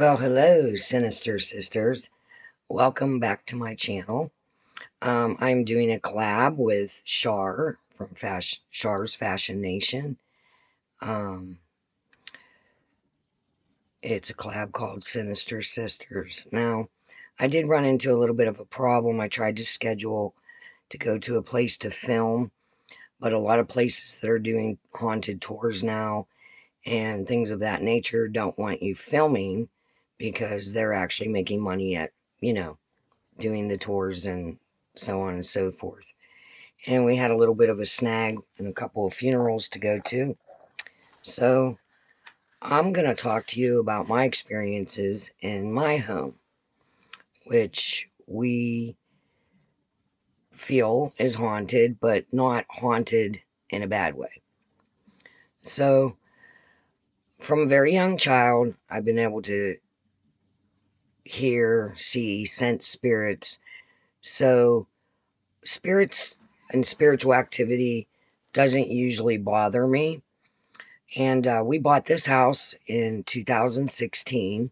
Well, hello, Sinister Sisters. Welcome back to my channel. I'm doing a collab with Shar from Shar's Fashion Nation. Um, it's a collab called Sinister Sisters. Now, I did run into a little bit of a problem. I tried to schedule to go to a place to film, but a lot of places that are doing haunted tours now and things of that nature don't want you filming because they're actually making money at, you know, doing the tours and so on and so forth. And we had a little bit of a snag and a couple of funerals to go to. So I'm going to talk to you about my experiences in my home, which we feel is haunted, but not haunted in a bad way. So, from a very young child, I've been able to hear, see, sense spirits. So, spirits and spiritual activity doesn't usually bother me. And we bought this house in 2016.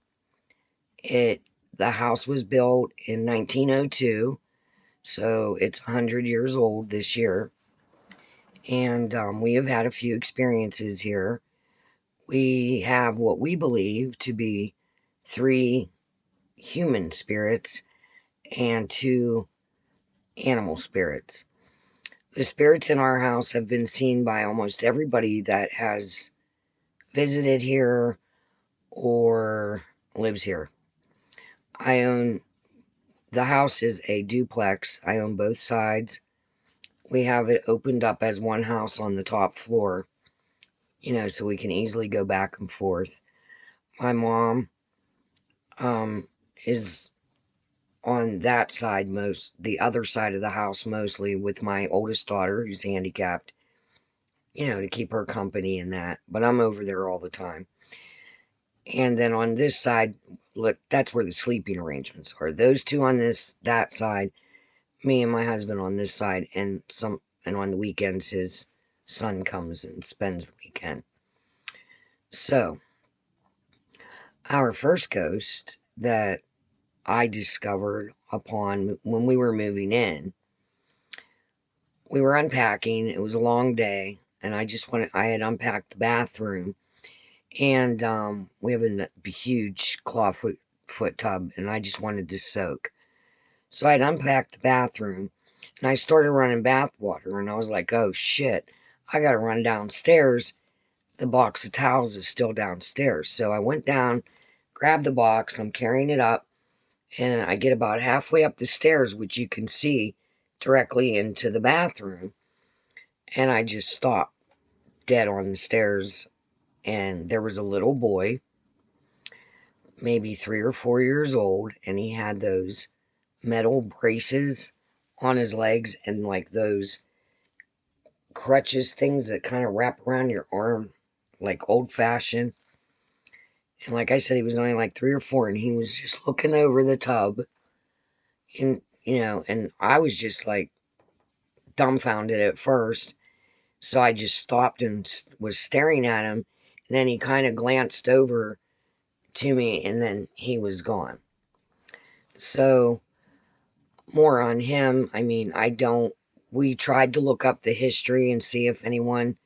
It the house was built in 1902, so it's 100 years old this year. And we have had a few experiences here. We have what we believe to be three human spirits and two animal spirits. The spirits in our house have been seen by almost everybody that has visited here or lives here. I own the house is a duplex. I own both sides. We have it opened up as one house on the top floor, so we can easily go back and forth. My mom um is on that side the other side of the house mostly with my oldest daughter who's handicapped, to keep her company and that. But I'm over there all the time. And then on this side, look, that's where the sleeping arrangements are. Those two on that side, me and my husband on this side, and on the weekends his son comes and spends the weekend. So, our first ghost that I discovered upon when we were moving in, we were unpacking. It was a long day, and I had unpacked the bathroom, and we have a huge clawfoot tub, and I just wanted to soak. So I'd unpacked the bathroom, and I started running bath water, and I was like, oh shit, I gotta run downstairs. The box of towels is still downstairs. So I went down, grabbed the box, I'm carrying it up, and I get about halfway up the stairs, which you can see directly into the bathroom, and I just stopped dead on the stairs. And there was a little boy, maybe 3 or 4 years old, and he had those metal braces on his legs and like those crutches things that kind of wrap around your arm, like old fashioned. And like I said, he was only like 3 or 4, and he was just looking over the tub. And I was just like dumbfounded at first. So I just stopped and was staring at him. And then he kind of glanced over to me, and then he was gone. So, more on him. I mean, we tried to look up the history and see if anyone,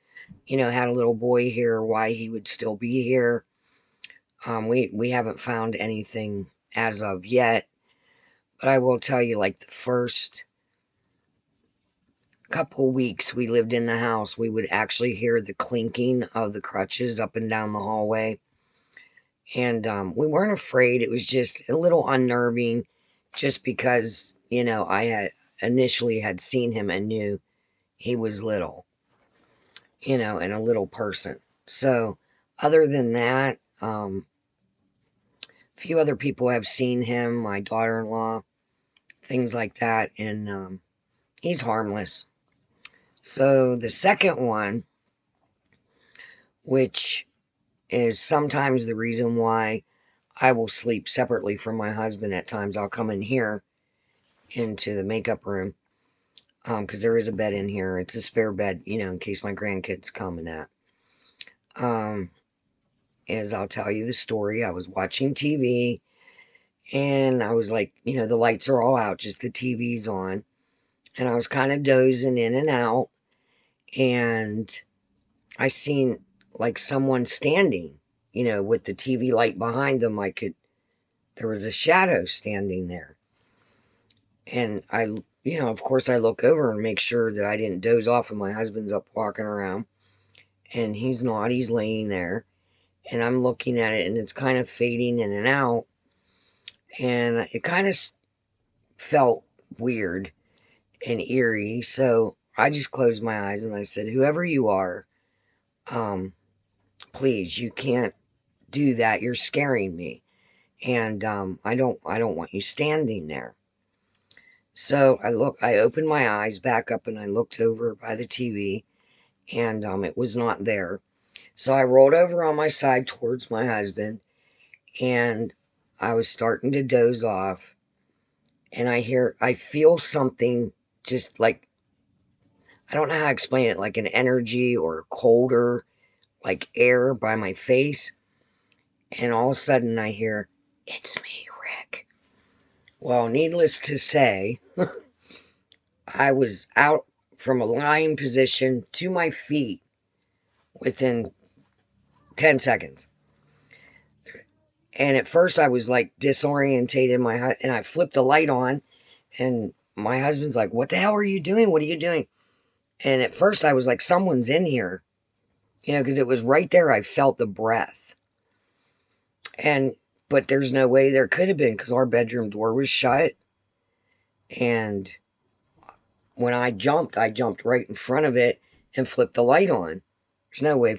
had a little boy here, why he would still be here. We haven't found anything as of yet, but I will tell you, like the first couple weeks we lived in the house, we would actually hear the clinking of the crutches up and down the hallway. And we weren't afraid. It was just a little unnerving just because, I had initially had seen him and knew he was little, and a little person. So other than that, a few other people have seen him, my daughter-in-law, things like that, and he's harmless. So the second one, which is sometimes the reason why I will sleep separately from my husband at times. I'll come in here into the makeup room because there is a bed in here. It's a spare bed, in case my grandkids come and that. Um, is I'll tell you the story. I was watching TV and I was like, the lights are all out, just the TV's on. And I was kind of dozing in and out. And I seen like someone standing, with the TV light behind them. There was a shadow standing there. And of course, I look over and make sure that I didn't doze off and my husband's up walking around. And he's not, he's laying there. And I'm looking at it and it's kind of fading in and out. And it kind of felt weird and eerie. So I just closed my eyes and I said, whoever you are, um, please, you can't do that. You're scaring me. And I don't want you standing there. So I opened my eyes back up and I looked over by the TV and it was not there. So I rolled over on my side towards my husband and I was starting to doze off and I feel something just like, I don't know how to explain it, like an energy or colder, like air by my face. And all of a sudden I hear, "It's me, Rick." Well, needless to say, I was out from a lying position to my feet within 10 seconds. And at first I was like disorientated, and I flipped the light on and my husband's like, "What the hell are you doing? What are you doing?" And at first I was like, someone's in here, because it was right there. I felt the breath. But there's no way there could have been because our bedroom door was shut. And when I jumped right in front of it and flipped the light on. There's no way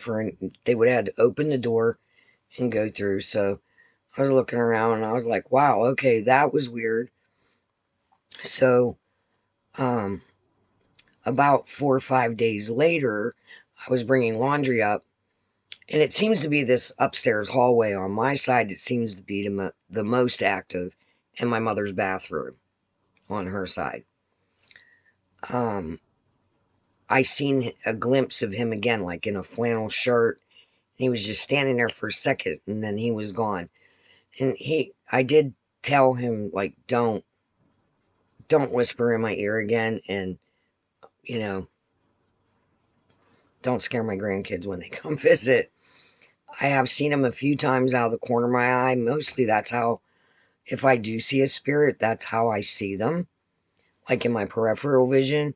they would have had to open the door and go through. So I was looking around and I was like, wow, okay, that was weird. So, um, about 4 or 5 days later, I was bringing laundry up, and it seems to be this upstairs hallway on my side. It seems to be the most active, and my mother's bathroom on her side. Um, I seen a glimpse of him again, like in a flannel shirt. He was just standing there for a second, and then he was gone. And I did tell him, like, don't whisper in my ear again, and you know, don't scare my grandkids when they come visit. I have seen him a few times out of the corner of my eye. Mostly that's how, if I do see a spirit, that's how I see them, like in my peripheral vision.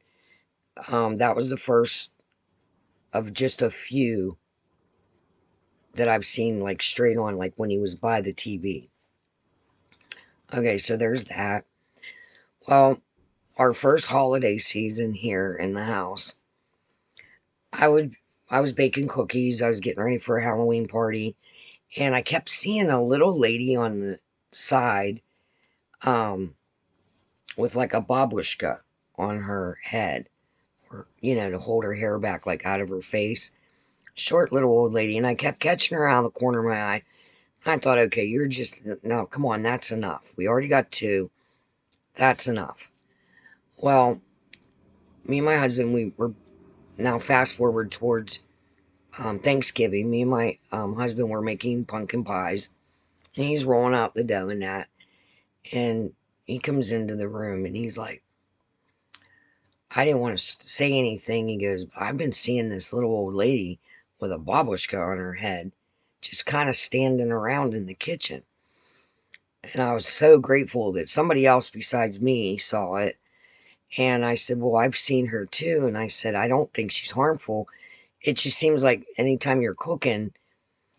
That was the first of just a few that I've seen, like straight on, like when he was by the TV. Okay, so there's that. Well, our first holiday season here in the house, I would I was baking cookies. I was getting ready for a Halloween party, and I kept seeing a little lady on the side, um, with like a babushka on her head, or to hold her hair back like out of her face. Short little old lady, and I kept catching her out of the corner of my eye. I thought, okay, you're just no, come on, that's enough. We already got two. That's enough. Well, me and my husband, we were now fast forward towards Thanksgiving. Me and my husband were making pumpkin pies, and he's rolling out the dough and that. And he comes into the room and he's like, I didn't want to say anything. He goes, I've been seeing this little old lady with a babushka on her head, just kind of standing around in the kitchen. And I was so grateful that somebody else besides me saw it. And I said, well, I've seen her too. And I said, I don't think she's harmful. It just seems like anytime you're cooking,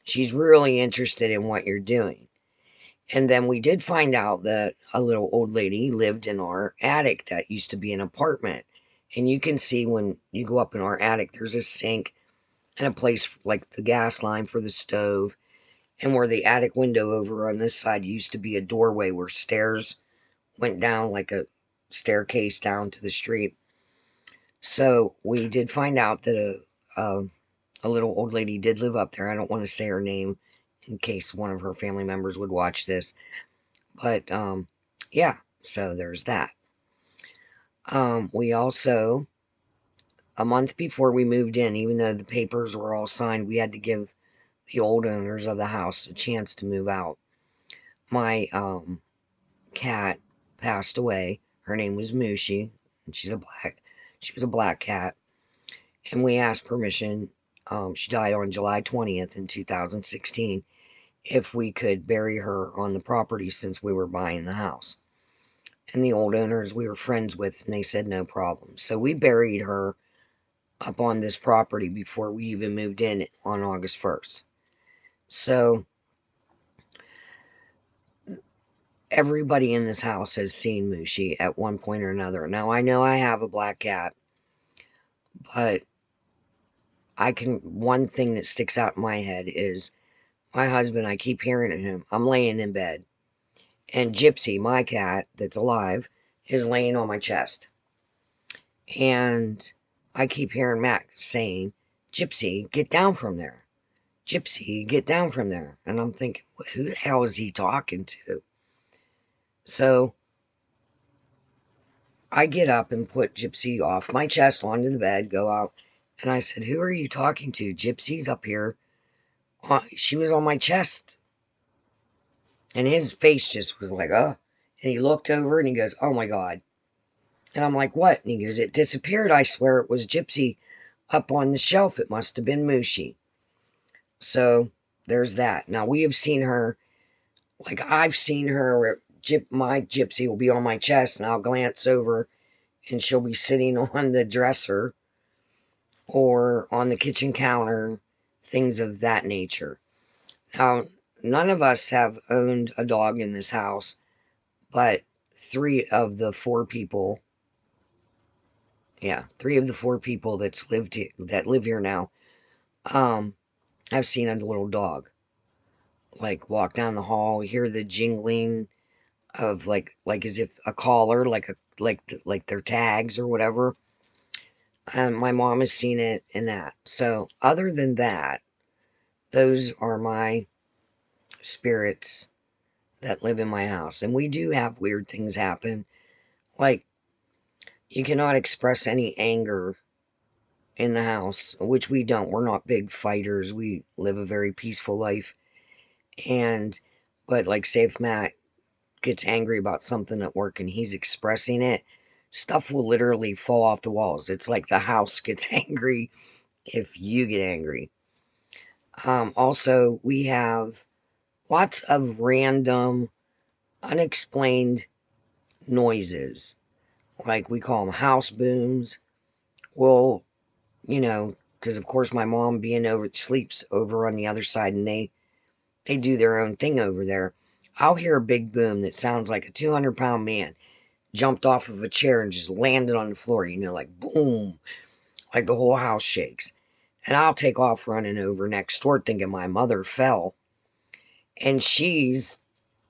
she's really interested in what you're doing. And then we did find out that a little old lady lived in our attic that used to be an apartment. And you can see when you go up in our attic, there's a sink and a place like the gas line for the stove. And where the attic window over on this side used to be a doorway where stairs went down, like a staircase down to the street. So we did find out that a little old lady did live up there. I don't want to say her name in case one of her family members would watch this. But yeah, so there's that. We also, a month before we moved in, even though the papers were all signed, we had to give the old owners of the house a chance to move out. My cat passed away. Her name was Mushi, and she was a black cat, and we asked permission. She died on July 20th in 2016. If we could bury her on the property since we were buying the house. And the old owners we were friends with, and they said no problem. So we buried her up on this property before we even moved in on August 1st. So everybody in this house has seen Mushi at one point or another. Now, I know I have a black cat, but one thing that sticks out in my head is my husband, I keep hearing him. I'm laying in bed, and Gypsy, my cat that's alive, is laying on my chest. And I keep hearing Matt saying, Gypsy, get down from there. Gypsy, get down from there. And I'm thinking, who the hell is he talking to? So I get up and put Gypsy off my chest onto the bed, go out. And I said, who are you talking to? Gypsy's up here. She was on my chest. And his face just was like, oh. And he looked over and he goes, oh my God. And I'm like, what? And he goes, it disappeared. I swear it was Gypsy up on the shelf. It must have been Mushi. So there's that. Now we have seen her, like I've seen her where my Gypsy will be on my chest and I'll glance over and she'll be sitting on the dresser or on the kitchen counter, things of that nature. Now, none of us have owned a dog in this house, but three of the four people that live here now, have seen a little dog. Like walk down the hall, hear the jingling of like as if a collar, like their tags or whatever. My mom has seen it in that. So other than that, those are my spirits that live in my house. And we do have weird things happen. Like you cannot express any anger in the house, which we don't. We're not big fighters. We live a very peaceful life. But like say if Matt gets angry about something at work and he's expressing it, stuff will literally fall off the walls. It's like the house gets angry if you get angry. Also, we have lots of random, unexplained noises. Like we call them house booms. Well, because of course my mom being sleeps over on the other side and they do their own thing over there. I'll hear a big boom that sounds like a 200-pound man jumped off of a chair and just landed on the floor, like boom, like the whole house shakes. And I'll take off running over next door thinking my mother fell. And she's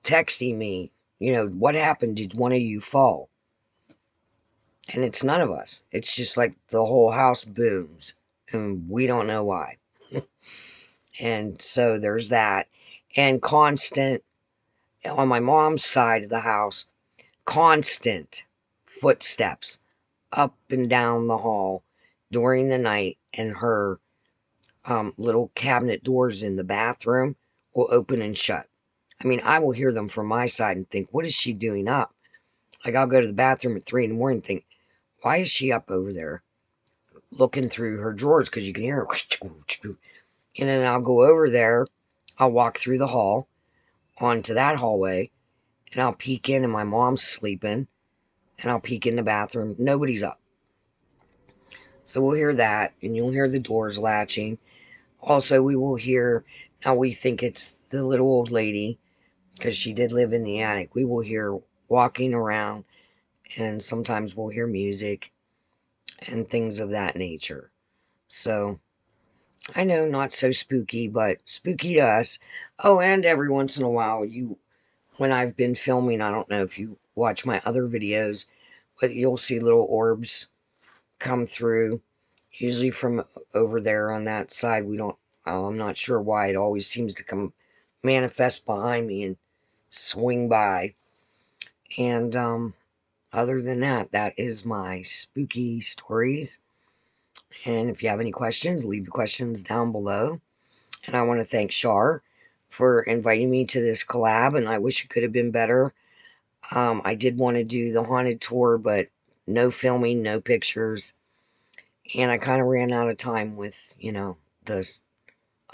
texting me, what happened? Did one of you fall? And it's none of us. It's just like the whole house booms and we don't know why. And so there's that. And constant, on my mom's side of the house, constant footsteps up and down the hall during the night, and her little cabinet doors in the bathroom will open and shut. I mean, I will hear them from my side and think, what is she doing up? Like, I'll go to the bathroom at 3 in the morning and think, why is she up over there looking through her drawers? Because you can hear her. And then I'll go over there. I'll walk through the hall onto that hallway, and I'll peek in, and my mom's sleeping. And I'll peek in the bathroom. Nobody's up. So we'll hear that, and you'll hear the doors latching. Also, we will hear, now we think it's the little old lady, because she did live in the attic. We will hear walking around, and sometimes we'll hear music and things of that nature. So, I know, not so spooky, but spooky to us. Oh, and every once in a while, when I've been filming, I don't know if you watch my other videos, but you'll see little orbs come through, usually from over there on that side. I'm not sure why it always seems to come manifest behind me and swing by. And other than that, that is my spooky stories. And if you have any questions, leave the questions down below. And I want to thank Shar for inviting me to this collab, and I wish it could have been better. I did want to do the haunted tour, but no filming, no pictures. And I kind of ran out of time with, the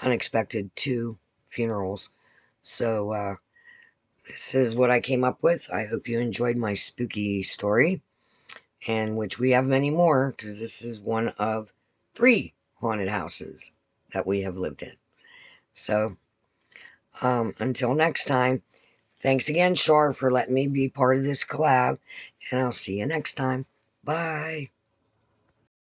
unexpected 2 funerals. So, this is what I came up with. I hope you enjoyed my spooky story, and which we have many more, because this is one of 3 haunted houses that we have lived in. So, until next time, thanks again, Shar, for letting me be part of this collab, and I'll see you next time. Bye.